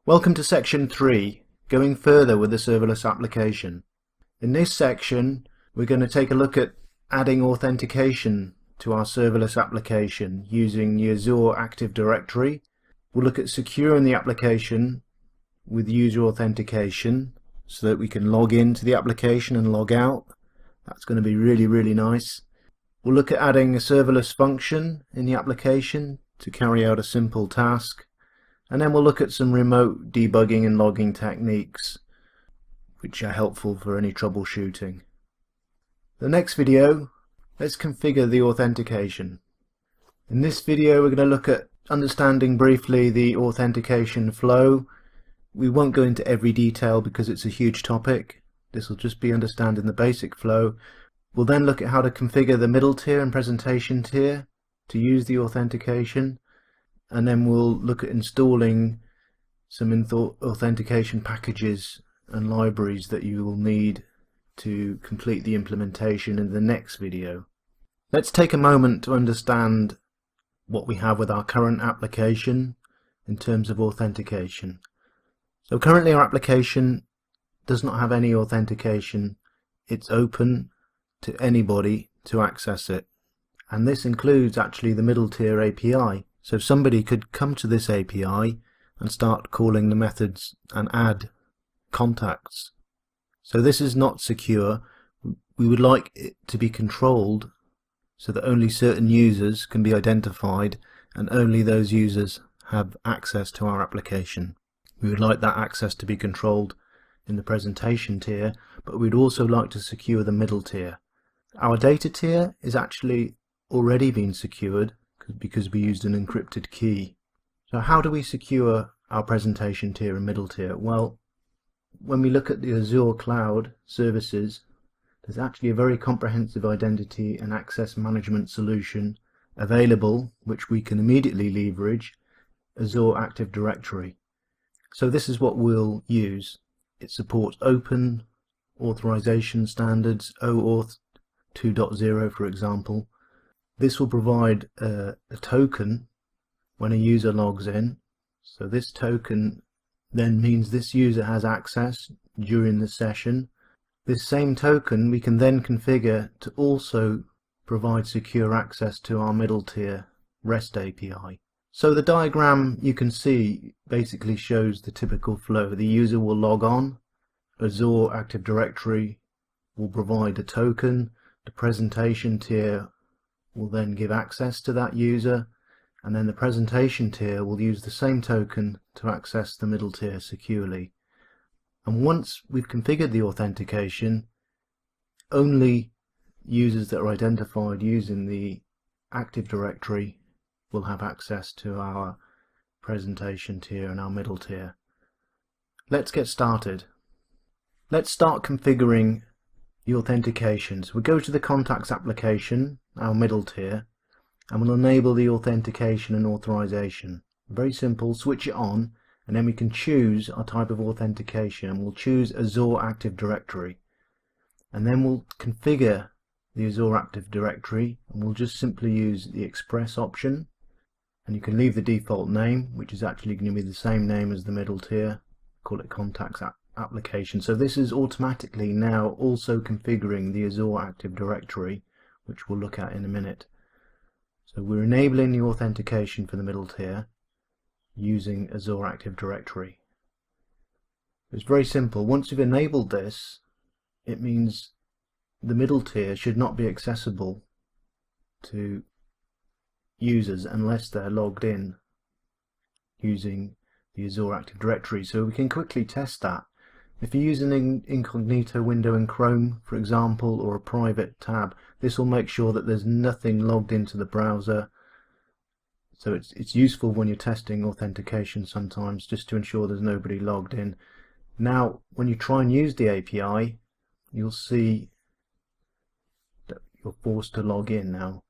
Welcome to section 3, going further with the serverless application. In this section, we're going to take a look at adding authentication to our serverless application using the Azure Active Directory. We'll look at securing the application with user authentication so that we can log into the application and log out. That's going to be really nice. We'll look at adding a serverless function in the application to carry out a simple task. And then we'll look at some remote debugging and logging techniques which are helpful for any troubleshooting. The next video, let's configure the authentication. In this video we're going to look at understanding briefly the authentication flow. We won't go into every detail because it's a huge topic. This will just be understanding the basic flow. We'll then look at how to configure the middle tier and presentation tier to use the authentication. And then we'll look at installing some authentication packages and libraries that you will need to complete the implementation in the next video. Let's take a moment to understand what we have with our current application in terms of authentication. So currently our application does not have any authentication. It's open to anybody to access it, and this includes actually the middle tier API. So somebody could come to this API and start calling the methods and add contacts. So this is not secure. We would like it to be controlled so that only certain users can be identified and only those users have access to our application. We would like that access to be controlled in the presentation tier, but we'd also like to secure the middle tier. Our data tier is actually already been secured because we used an encrypted key. So how do we secure our presentation tier and middle tier? Well, when we look at the Azure Cloud services, there's actually a very comprehensive identity and access management solution available which we can immediately leverage, Azure Active Directory. So this is what we'll use. It supports open authorization standards, OAuth 2.0 for example. This will provide a token when a user logs in. So this token then means this user has access during the session. This same token we can then configure to also provide secure access to our middle tier REST API. So the diagram you can see basically shows the typical flow. The user will log on, Azure Active Directory will provide a token, the presentation tier will then give access to that user, and then the presentation tier will use the same token to access the middle tier securely. And once we've configured the authentication, only users that are identified using the Active Directory will have access to our presentation tier and our middle tier. Let's get started. Let's start configuring the authentication. So we go to the contacts application, our middle tier, and we'll enable the authentication and authorization. Very simple, switch it on, and then we can choose our type of authentication, and we'll choose Azure Active Directory. And then we'll configure the Azure Active Directory, and we'll just simply use the Express option, and you can leave the default name, which is actually going to be the same name as the middle tier, call it contacts application. So this is automatically now also configuring the Azure Active Directory, which we'll look at in a minute. So we're enabling the authentication for the middle tier using Azure Active Directory. It's very simple. Once you've enabled this, it means the middle tier should not be accessible to users unless they're logged in using the Azure Active Directory. So we can quickly test that. If you use an incognito window in Chrome, for example, or a private tab, this will make sure that there's nothing logged into the browser. So it's useful when you're testing authentication sometimes, just to ensure there's nobody logged in. Now, when you try and use the API, you'll see that you're forced to log in now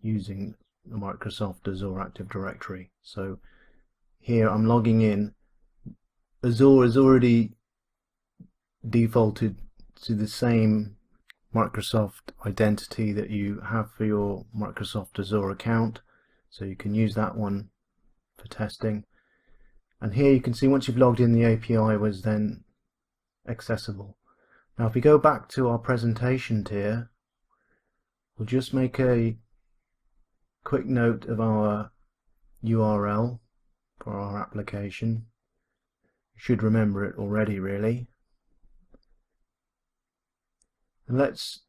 using the Microsoft Azure Active Directory. So here I'm logging in. Azure is already defaulted to the same Microsoft identity that you have for your Microsoft Azure account, so you can use that one for testing. And here you can see once you've logged in, the API was then accessible. Now if we go back to our presentation tier, we'll just make a quick note of our URL for our application. You should remember it already, really. And let's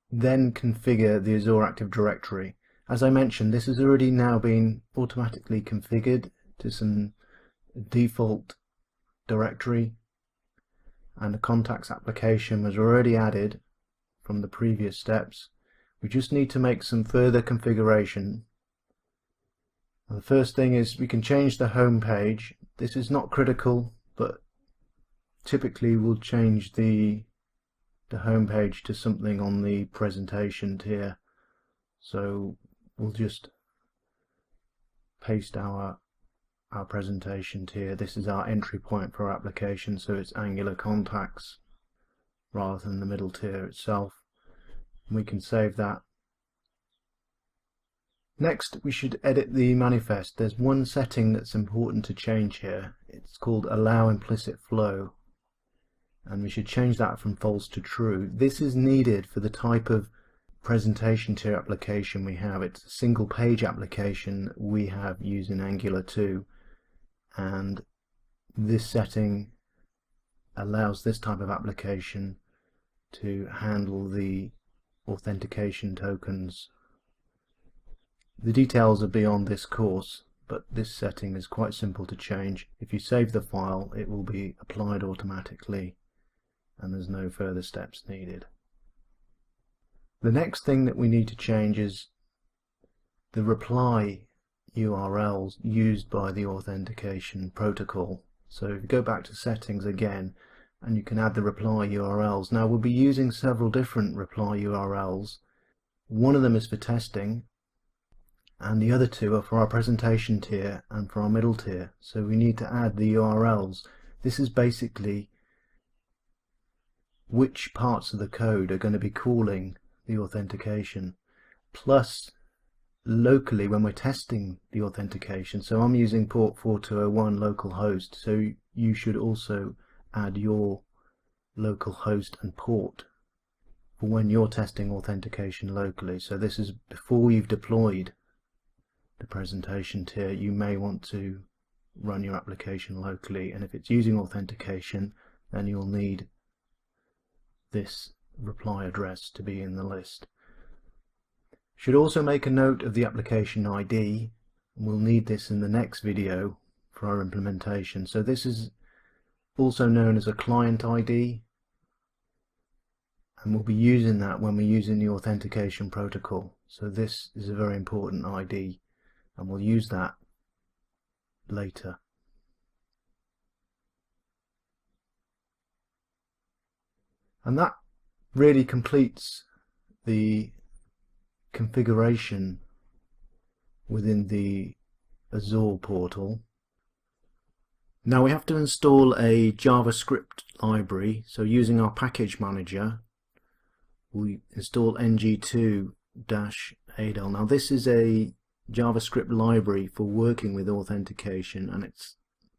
then configure the Azure Active Directory. As I mentioned, this has already now been automatically configured to some default directory, and the contacts application was already added from the previous steps. We just need to make some further configuration. And the first thing is we can change the home page. This is not critical, but typically we'll change the home page to something on the presentation tier. So we'll just paste our presentation tier. This is our entry point for our application, so it's Angular contacts rather than the middle tier itself. And we can save that. Next, we should edit the manifest. There's one setting that's important to change here. It's called allow implicit flow, and we should change that from false to true. This is needed for the type of presentation tier application we have. It's a single page application that we have using Angular 2, and this setting allows this type of application to handle the authentication tokens. The details are beyond this course, but this setting is quite simple to change. If you save the file, it will be applied automatically and there's no further steps needed. The next thing that we need to change is the reply URLs used by the authentication protocol. So if you go back to settings again, and you can add the reply URLs. Now we'll be using several different reply URLs. One of them is for testing, and the other two are for our presentation tier and for our middle tier. So we need to add the URLs. This is basically which parts of the code are going to be calling the authentication, plus locally when we're testing the authentication. So I'm using port 4201 localhost, so you should also add your local host and port for when you're testing authentication locally. So this is before you've deployed the presentation tier. You may want to run your application locally, and if it's using authentication, then you'll need this reply address to be in the list. Should also make a note of the application ID, and we'll need this in the next video for our implementation. So this is also known as a client ID, and we'll be using that when we're using the authentication protocol. So this is a very important ID, and we'll use that later. And that really completes the configuration within the Azure portal. Now we have to install a JavaScript library. So using our package manager, we install ng2-adel. Now this is a JavaScript library for working with authentication, and it's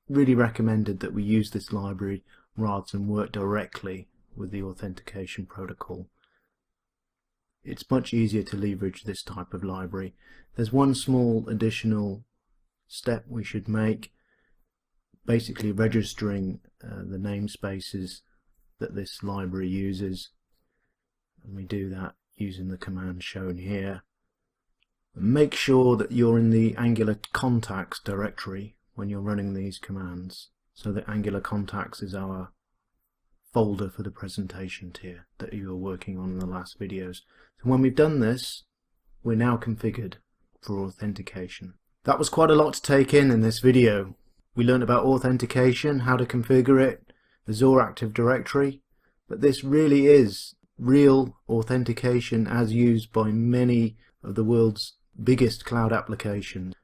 really recommended that we use this library rather than work directly with the authentication protocol. It's much easier to leverage this type of library. There's one small additional step we should make, basically registering the namespaces that this library uses, and we do that using the command shown here. Make sure that you're in the Angular contacts directory when you're running these commands. So the Angular contacts is our folder for the presentation tier that you were working on in the last videos. So when we've done this, we're now configured for authentication. That was quite a lot to take in this video. We learned about authentication, how to configure it, Azure Active Directory, but this really is real authentication as used by many of the world's biggest cloud applications.